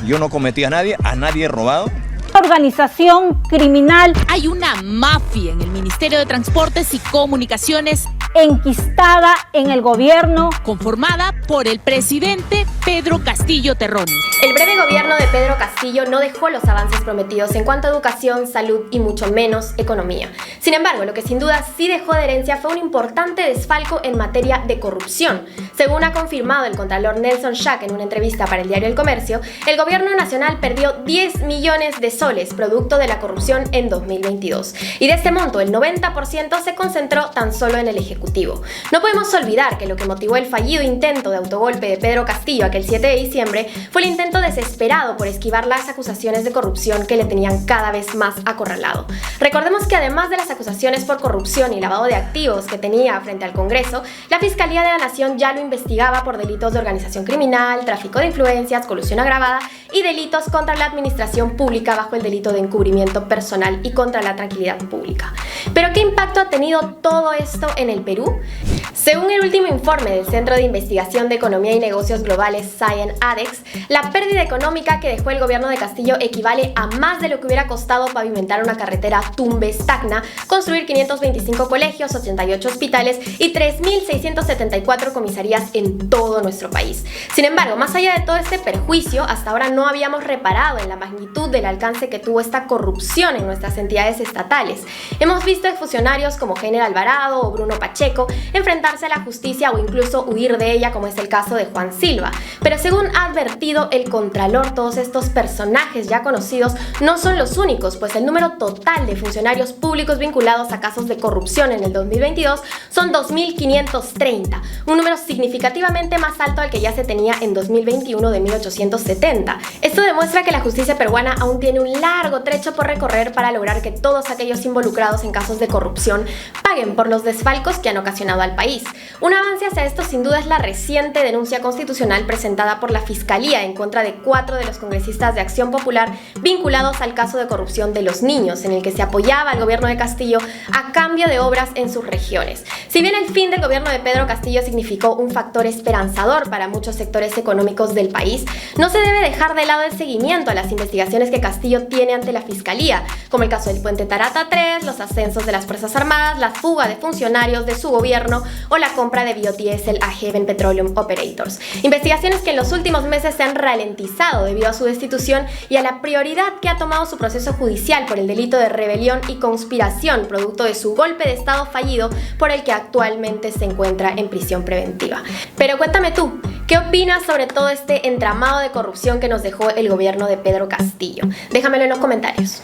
yo no cometí a nadie he robado. Organización criminal. Hay una mafia en el Ministerio de Transportes y Comunicaciones enquistada en el gobierno, conformada por el presidente Pedro Castillo Terrones. El breve gobierno de Pedro Castillo no dejó los avances prometidos en cuanto a educación, salud y mucho menos economía. Sin embargo, lo que sin duda sí dejó de herencia fue un importante desfalco en materia de corrupción. Según ha confirmado el contralor Nelson Schack en una entrevista para el diario El Comercio, el gobierno nacional perdió 10 millones de soles producto de la corrupción en 2022. Y de este monto, el 90% se concentró tan solo en el Ejecutivo. No podemos olvidar que lo que motivó el fallido intento de autogolpe de Pedro Castillo aquel 7 de diciembre fue el intento desesperado por esquivar las acusaciones de corrupción que le tenían cada vez más acorralado. Recordemos que además de las acusaciones por corrupción y lavado de activos que tenía frente al Congreso, la Fiscalía de la Nación ya lo investigaba por delitos de organización criminal, tráfico de influencias, colusión agravada y delitos contra la administración pública bajo el delito de encubrimiento personal y contra la tranquilidad pública. ¿Pero qué impacto ha tenido todo esto en el Perú? Según el último informe del Centro de Investigación de Economía y Negocios Globales Science-ADEX, la pérdida económica que dejó el gobierno de Castillo equivale a más de lo que hubiera costado pavimentar una carretera Tumbes-Tacna, construir 525 colegios, 88 hospitales y 3.674 comisarías en todo nuestro país. Sin embargo, más allá de todo este perjuicio, hasta ahora no habíamos reparado en la magnitud del alcance que tuvo esta corrupción en nuestras entidades estatales. Hemos visto exfuncionarios como Heiner Alvarado o Bruno Pacheco enfrentarse a la justicia o incluso huir de ella, como es el caso de Juan Silva. Pero según ha advertido el Contralor, todos estos personajes ya conocidos no son los únicos, pues el número total de funcionarios públicos vinculados a casos de corrupción en el 2022 son 2.530, un número significativamente más alto al que ya se tenía en 2021 de 1.870. Esto demuestra que la justicia peruana aún tiene un largo trecho por recorrer para lograr que todos aquellos involucrados en casos de corrupción paguen por los desfalcos que han ocasionado al país. Un avance hacia esto sin duda es la reciente denuncia constitucional presentada por la Fiscalía en contra de 4 de los congresistas de Acción Popular vinculados al caso de corrupción de los niños, en el que se apoyaba al gobierno de Castillo a cambio de obras en sus regiones. Si bien el fin del gobierno de Pedro Castillo significó un factor esperanzador para muchos sectores económicos del país, no se debe dejar de lado el seguimiento a las investigaciones que Castillo tiene ante la Fiscalía, como el caso del puente Tarata 3, los ascensos de las Fuerzas Armadas, la fuga de funcionarios de su gobierno o la compra de biodiesel a Heaven Petroleum Operators. Investigaciones que en los últimos meses se han ralentizado debido a su destitución y a la prioridad que ha tomado su proceso judicial por el delito de rebelión y conspiración producto de su golpe de estado fallido por el que actualmente se encuentra en prisión preventiva. Pero cuéntame tú, ¿qué opinas sobre todo este entramado de corrupción que nos dejó el gobierno de Pedro Castillo? Déjamelo en los comentarios.